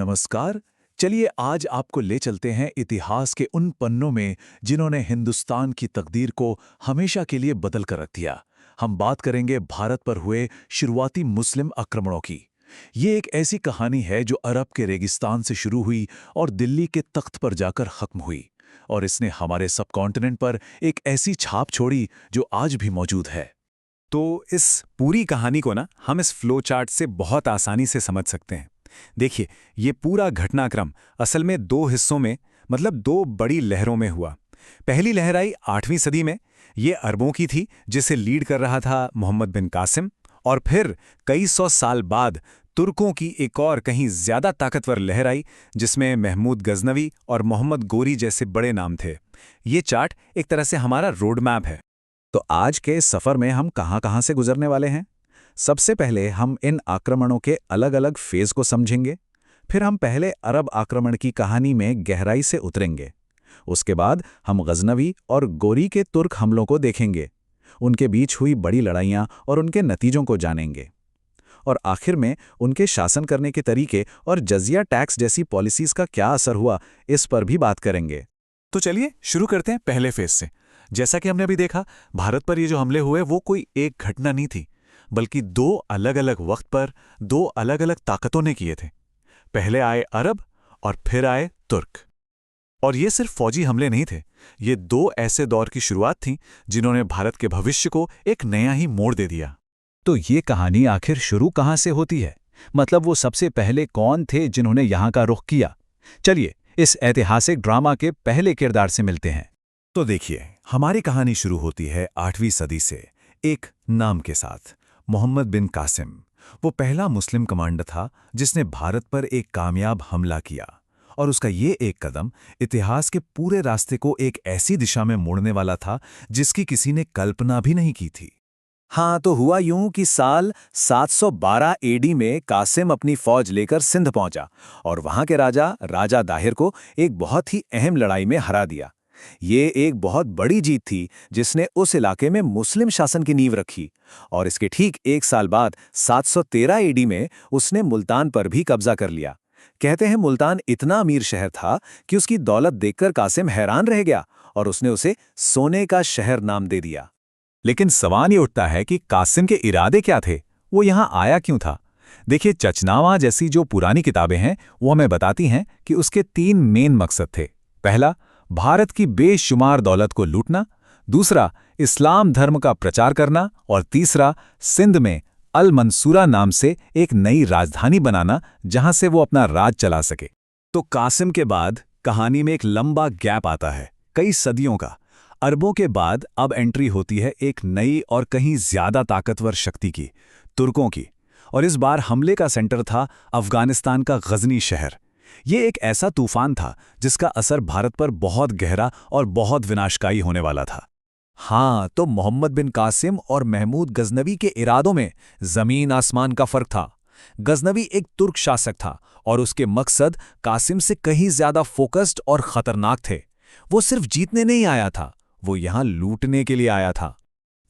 नमस्कार। चलिए आज आपको ले चलते हैं इतिहास के उन पन्नों में जिन्होंने हिंदुस्तान की तकदीर को हमेशा के लिए बदल कर रख दिया। हम बात करेंगे भारत पर हुए शुरुआती मुस्लिम आक्रमणों की। ये एक ऐसी कहानी है जो अरब के रेगिस्तान से शुरू हुई और दिल्ली के तख्त पर जाकर खत्म हुई। और इसने हमारे सबकॉन्टिनेंट पर एक ऐसी छाप छोड़ी जो आज भी मौजूद है। तो इस पूरी कहानी को ना हम इस फ्लो चार्ट से बहुत आसानी से समझ सकते हैं। देखिए, ये पूरा घटनाक्रम असल में दो हिस्सों में मतलब दो बड़ी लहरों में हुआ। पहली लहर आई 8वीं सदी में। ये अरबों की थी जिसे लीड कर रहा था मोहम्मद बिन कासिम। और फिर कई सौ साल बाद तुर्कों की एक और कहीं ज्यादा ताकतवर लहर आई जिसमें महमूद गजनवी और मोहम्मद गोरी जैसे बड़े नाम थे। ये चार्ट एक तरह से हमारा रोड मैप है। तो आज के इस सफर में हम कहां-कहां से गुजरने वाले हैं? सबसे पहले हम इन आक्रमणों के अलग-अलग फेज को समझेंगे। फिर हम पहले अरब आक्रमण की कहानी में गहराई से उतरेंगे। उसके बाद हम गजनवी और गोरी के तुर्क हमलों को देखेंगे, उनके बीच हुई बड़ी लड़ाइयां और उनके नतीजों को जानेंगे। और आखिर में उनके शासन करने के तरीके और जजिया टैक्स जैसी पॉलिसीज का क्या असर हुआ, इस पर भी बात करेंगे। तो चलिए शुरू करते हैं पहले फेज से। जैसा कि हमने अभी देखा, भारत पर ये जो हमले हुए वो कोई एक घटना नहीं थी, बल्कि दो अलग अलग वक्त पर दो अलग अलग ताकतों ने किए थे। पहले आए अरब और फिर आए तुर्क। और ये सिर्फ फौजी हमले नहीं थे, ये दो ऐसे दौर की शुरुआत थी जिन्होंने भारत के भविष्य को एक नया ही मोड़ दे दिया। तो ये कहानी आखिर शुरू कहाँ से होती है? मतलब वो सबसे पहले कौन थे जिन्होंने यहाँ का रुख किया? चलिए इस ऐतिहासिक ड्रामा के पहले किरदार से मिलते हैं। तो देखिए, हमारी कहानी शुरू होती है 8वीं सदी से, एक नाम के साथ, मोहम्मद बिन कासिम। वो पहला मुस्लिम कमांडर था जिसने भारत पर एक कामयाब हमला किया। और उसका ये एक कदम इतिहास के पूरे रास्ते को एक ऐसी दिशा में मोड़ने वाला था जिसकी किसी ने कल्पना भी नहीं की थी। हाँ, तो हुआ यूं कि साल 712 एडी में कासिम अपनी फौज लेकर सिंध पहुंचा और वहां के राजा दाहिर को एक बहुत ही अहम लड़ाई में हरा दिया। ये एक बहुत बड़ी जीत थी जिसने उस इलाके में मुस्लिम शासन की नींव रखी। और इसके ठीक एक साल बाद 713 एडी में उसने मुल्तान पर भी कब्जा कर लिया। कहते हैं मुल्तान इतना अमीर शहर था कि उसकी दौलत देखकर कासिम हैरान रह गया और उसने उसे सोने का शहर नाम दे दिया। लेकिन सवाल ये उठता है कि कासिम के इरादे क्या थे? वो यहां आया क्यों था? देखिए, चचनावा जैसी जो पुरानी किताबें हैं वो हमें बताती हैं कि उसके 3 मेन मकसद थे। पहला, भारत की बेशुमार दौलत को लूटना। दूसरा, इस्लाम धर्म का प्रचार करना। और तीसरा, सिंध में अल मंसूरा नाम से एक नई राजधानी बनाना जहां से वो अपना राज चला सके। तो कासिम के बाद कहानी में एक लंबा गैप आता है, कई सदियों का। अरबों के बाद अब एंट्री होती है एक नई और कहीं ज्यादा ताकतवर शक्ति की, तुर्कों की। और इस बार हमले का सेंटर था अफगानिस्तान का गजनी शहर। ये एक ऐसा तूफान था जिसका असर भारत पर बहुत गहरा और बहुत विनाशकारी होने वाला था। हाँ, तो मोहम्मद बिन कासिम और महमूद गजनवी के इरादों में जमीन आसमान का फर्क था। गजनवी एक तुर्क शासक था और उसके मकसद कासिम से कहीं ज्यादा फोकस्ड और खतरनाक थे। वो सिर्फ जीतने नहीं आया था, वो यहां लूटने के लिए आया था।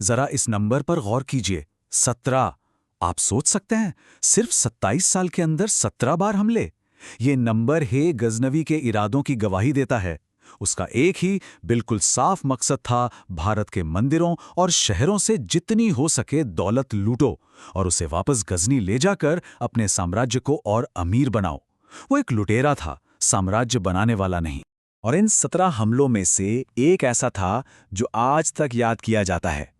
जरा इस नंबर पर गौर कीजिए, 17। आप सोच सकते हैं, सिर्फ 27 साल के अंदर 17 बार हमले। ये नंबर ही गजनवी के इरादों की गवाही देता है। उसका एक ही बिल्कुल साफ मकसद था, भारत के मंदिरों और शहरों से जितनी हो सके दौलत लूटो और उसे वापस गजनी ले जाकर अपने साम्राज्य को और अमीर बनाओ। वो एक लुटेरा था, साम्राज्य बनाने वाला नहीं। और इन 17 हमलों में से एक ऐसा था जो आज तक याद किया जाता है।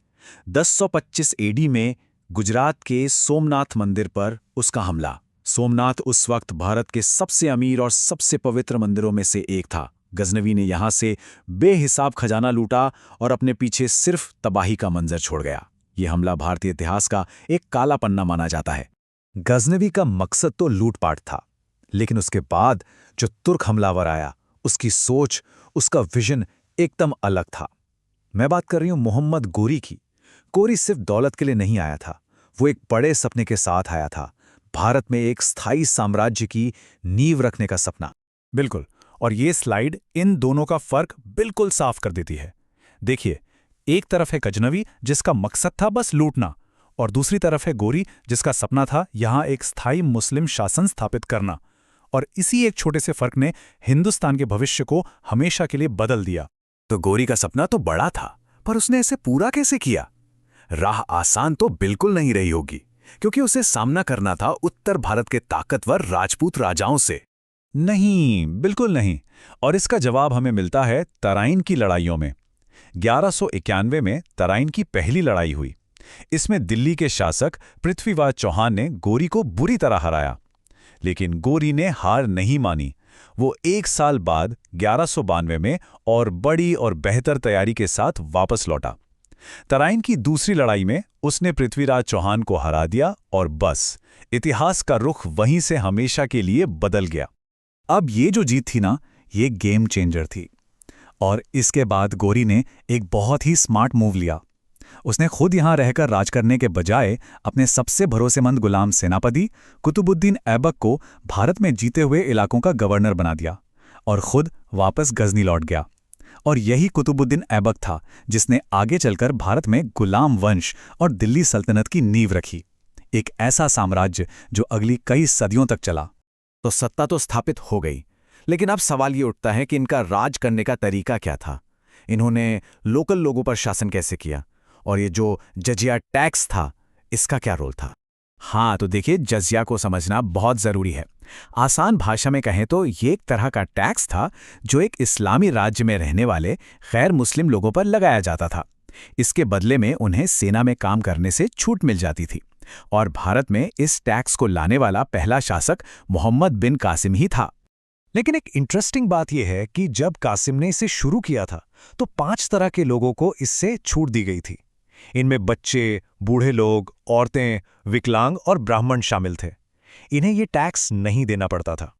1025 एडी में गुजरात के सोमनाथ मंदिर पर उसका हमला। सोमनाथ उस वक्त भारत के सबसे अमीर और सबसे पवित्र मंदिरों में से एक था। गजनवी ने यहां से बेहिसाब खजाना लूटा और अपने पीछे सिर्फ तबाही का मंजर छोड़ गया। यह हमला भारतीय इतिहास का एक काला पन्ना माना जाता है। गजनवी का मकसद तो लूटपाट था, लेकिन उसके बाद जो तुर्क हमलावर आया, उसकी सोच, उसका विजन एकदम अलग था। मैं बात कर रही हूं मोहम्मद गोरी की। गोरी सिर्फ दौलत के लिए नहीं आया था, वो एक बड़े सपने के साथ आया था, भारत में एक स्थायी साम्राज्य की नींव रखने का सपना। बिल्कुल, और ये स्लाइड इन दोनों का फर्क बिल्कुल साफ कर देती है। देखिए, एक तरफ है गजनवी जिसका मकसद था बस लूटना, और दूसरी तरफ है गोरी जिसका सपना था यहां एक स्थायी मुस्लिम शासन स्थापित करना। और इसी एक छोटे से फर्क ने हिंदुस्तान के भविष्य को हमेशा के लिए बदल दिया। तो गौरी का सपना तो बड़ा था, पर उसने इसे पूरा कैसे किया? राह आसान तो बिल्कुल नहीं रही होगी, क्योंकि उसे सामना करना था उत्तर भारत के ताकतवर राजपूत राजाओं से। नहीं, बिल्कुल नहीं। और इसका जवाब हमें मिलता है तराइन की लड़ाइयों में। 1191 में तराइन की पहली लड़ाई हुई। इसमें दिल्ली के शासक पृथ्वीराज चौहान ने गोरी को बुरी तरह हराया। लेकिन गोरी ने हार नहीं मानी। वो 1 साल बाद 1192 में और बड़ी और बेहतर तैयारी के साथ वापस लौटा। तराइन की दूसरी लड़ाई में उसने पृथ्वीराज चौहान को हरा दिया और बस इतिहास का रुख वहीं से हमेशा के लिए बदल गया। अब ये जो जीत थी ना, ये गेम चेंजर थी। और इसके बाद गोरी ने एक बहुत ही स्मार्ट मूव लिया। उसने खुद यहां रहकर राज करने के बजाय अपने सबसे भरोसेमंद गुलाम सेनापति कुतुबुद्दीन ऐबक को भारत में जीते हुए इलाकों का गवर्नर बना दिया और खुद वापस गजनी लौट गया। और यही कुतुबुद्दीन ऐबक था जिसने आगे चलकर भारत में गुलाम वंश और दिल्ली सल्तनत की नींव रखी। एक ऐसा साम्राज्य जो अगली कई सदियों तक चला। तो सत्ता तो स्थापित हो गई, लेकिन अब सवाल ये उठता है कि इनका राज करने का तरीका क्या था? इन्होंने लोकल लोगों पर शासन कैसे किया? और ये जो जजिया टैक्स था, इसका क्या रोल था? हाँ, तो देखिए, जजिया को समझना बहुत ज़रूरी है। आसान भाषा में कहें तो ये एक तरह का टैक्स था जो एक इस्लामी राज्य में रहने वाले गैर मुस्लिम लोगों पर लगाया जाता था। इसके बदले में उन्हें सेना में काम करने से छूट मिल जाती थी। और भारत में इस टैक्स को लाने वाला पहला शासक मोहम्मद बिन कासिम ही था। लेकिन एक इंटरेस्टिंग बात यह है कि जब कासिम ने इसे शुरू किया था तो 5 तरह के लोगों को इससे छूट दी गई थी। इनमें बच्चे, बूढ़े लोग, औरतें, विकलांग और ब्राह्मण शामिल थे। इन्हें ये टैक्स नहीं देना पड़ता था।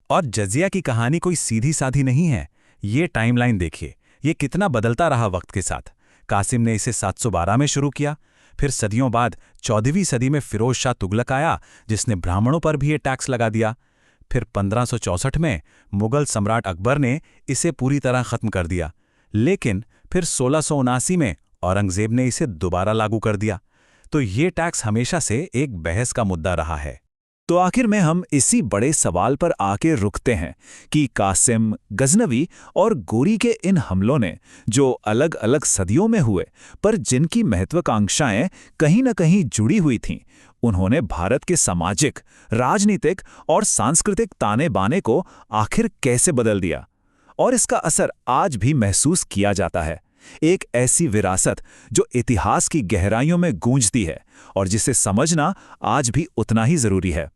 और जजिया की कहानी कोई सीधी साधी नहीं है। ये टाइमलाइन देखिए, ये कितना बदलता रहा वक्त के साथ। कासिम ने इसे 712 में शुरू किया, फिर सदियों बाद 14वीं सदी में फिरोज शाह तुगलक आया जिसने ब्राह्मणों पर भी ये टैक्स लगा दिया। फिर 1564 में मुगल सम्राट अकबर ने इसे पूरी तरह खत्म कर दिया। लेकिन फिर 1679 में औरंगजेब ने इसे दोबारा लागू कर दिया। तो ये टैक्स हमेशा से एक बहस का मुद्दा रहा है। तो आखिर में हम इसी बड़े सवाल पर आके रुकते हैं कि कासिम, गजनवी और गोरी के इन हमलों ने, जो अलग अलग सदियों में हुए पर जिनकी महत्वाकांक्षाएं कहीं न कहीं जुड़ी हुई थीं, उन्होंने भारत के सामाजिक, राजनीतिक और सांस्कृतिक ताने बाने को आखिर कैसे बदल दिया। और इसका असर आज भी महसूस किया जाता है। एक ऐसी विरासत जो इतिहास की गहराइयों में गूंजती है और जिसे समझना आज भी उतना ही जरूरी है।